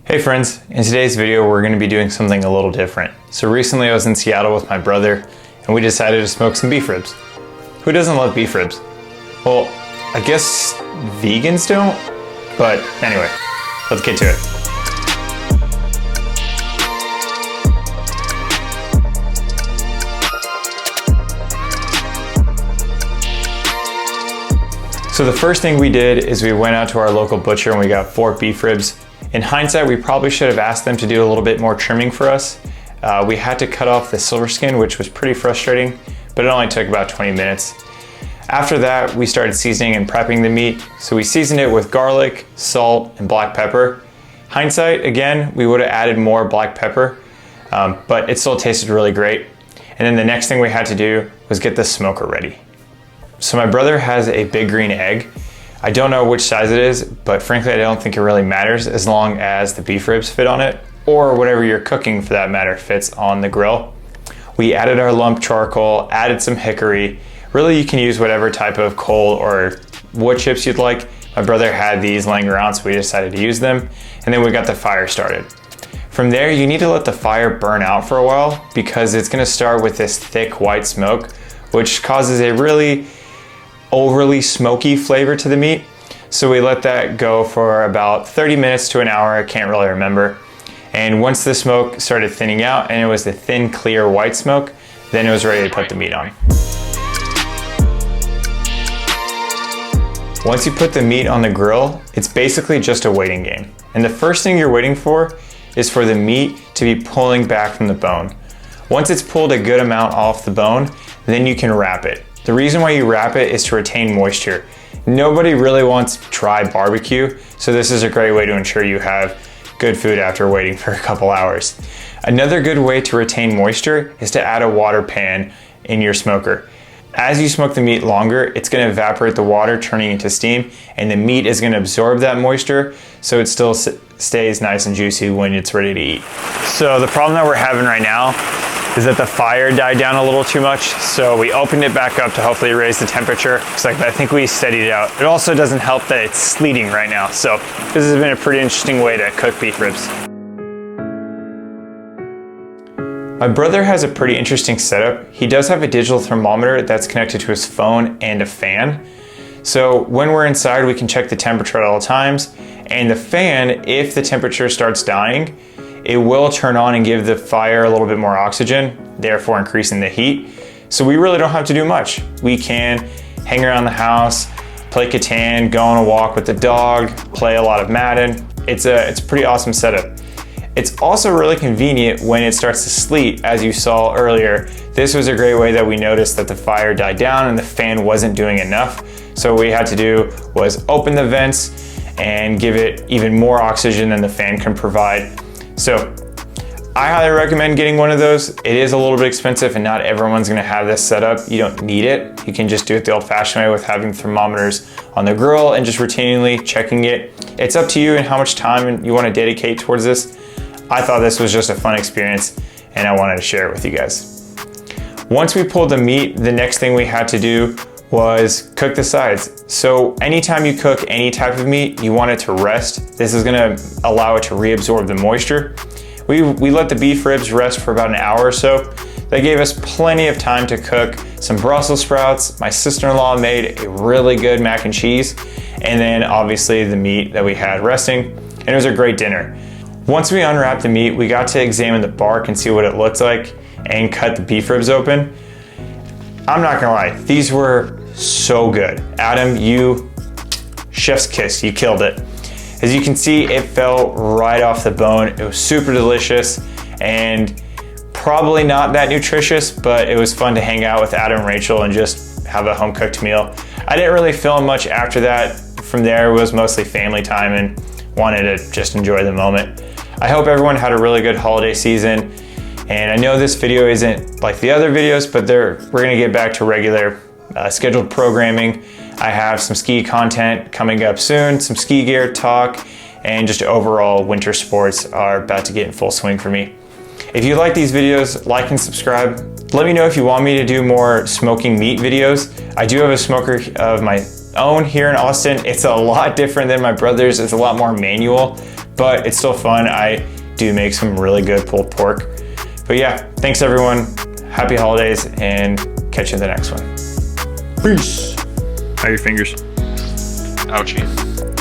Hey friends, in today's video we're going to be doing something a little different. So recently I was in Seattle with my brother and we decided to smoke some beef ribs. Who doesn't love beef ribs? Well, I guess vegans don't, but anyway, let's get to it. So the first thing we did is we went out to our local butcher and we got 4 beef ribs. In hindsight, we probably should have asked them to do a little bit more trimming for us. We had to cut off the silver skin, which was pretty frustrating, but it only took about 20 minutes. After that, we started seasoning and prepping the meat. So we seasoned it with garlic, salt, and black pepper. Hindsight, again, we would have added more black pepper, but it still tasted really great. And then the next thing we had to do was get the smoker ready. So my brother has a big green egg. I don't know which size it is, but frankly, I don't think it really matters as long as the beef ribs fit on it, or whatever you're cooking for that matter fits on the grill. We added our lump charcoal, added some hickory. Really, you can use whatever type of coal or wood chips you'd like. My brother had these laying around, so we decided to use them. And then we got the fire started. From there, you need to let the fire burn out for a while because it's gonna start with this thick white smoke, which causes a really overly smoky flavor to the meat. So we let that go for about 30 minutes to an hour, I can't really remember. And once the smoke started thinning out and it was the thin, clear white smoke, then it was ready to put the meat on. Once you put the meat on the grill, it's basically just a waiting game. And the first thing you're waiting for is for the meat to be pulling back from the bone. Once it's pulled a good amount off the bone, then you can wrap it. The reason why you wrap it is to retain moisture. Nobody really wants dry barbecue, so this is a great way to ensure you have good food after waiting for a couple hours. Another good way to retain moisture is to add a water pan in your smoker. As you smoke the meat longer, it's going to evaporate the water, turning into steam, and the meat is going to absorb that moisture, so it still stays nice and juicy when it's ready to eat. So the problem that we're having right now is that the fire died down a little too much, so we opened it back up to hopefully raise the temperature. It's like, I think we steadied it out. It also doesn't help that it's sleeting right now, so this has been a pretty interesting way to cook beef ribs. My brother has a pretty interesting setup. He does have a digital thermometer that's connected to his phone and a fan. So when we're inside, we can check the temperature at all times, and the fan, if the temperature starts dying, it will turn on and give the fire a little bit more oxygen, therefore increasing the heat. So we really don't have to do much. We can hang around the house, play Catan, go on a walk with the dog, play a lot of Madden. It's a pretty awesome setup. It's also really convenient when it starts to sleet, as you saw earlier. This was a great way that we noticed that the fire died down and the fan wasn't doing enough. So what we had to do was open the vents and give it even more oxygen than the fan can provide. So I highly recommend getting one of those. It is a little bit expensive and not everyone's gonna have this set up. You don't need it. You can just do it the old-fashioned way with having thermometers on the grill and just routinely checking it. It's up to you and how much time you wanna dedicate towards this. I thought this was just a fun experience and I wanted to share it with you guys. Once we pulled the meat, the next thing we had to do was cook the sides. So anytime you cook any type of meat, you want it to rest. This is gonna allow it to reabsorb the moisture. We let the beef ribs rest for about an hour or so. That gave us plenty of time to cook some Brussels sprouts. My sister-in-law made a really good mac and cheese, and then obviously the meat that we had resting, and it was a great dinner. Once we unwrapped the meat, we got to examine the bark and see what it looked like and cut the beef ribs open. I'm not gonna lie, these were so good. Adam, you, chef's kiss, you killed it. As you can see, it fell right off the bone. It was super delicious and probably not that nutritious, but it was fun to hang out with Adam and Rachel and just have a home cooked meal. I didn't really film much after that. From there, it was mostly family time and wanted to just enjoy the moment. I hope everyone had a really good holiday season. And I know this video isn't like the other videos, but we're gonna get back to regular scheduled programming. I have some ski content coming up soon, some ski gear talk, and just overall winter sports are about to get in full swing for me. If you like these videos, like and subscribe. Let me know if you want me to do more smoking meat videos. I do have a smoker of my own here in Austin. It's a lot different than my brother's. It's a lot more manual, but it's still fun. I do make some really good pulled pork. But yeah, thanks everyone. Happy holidays, and catch you in the next one. Peace. How are your fingers? Ouchie.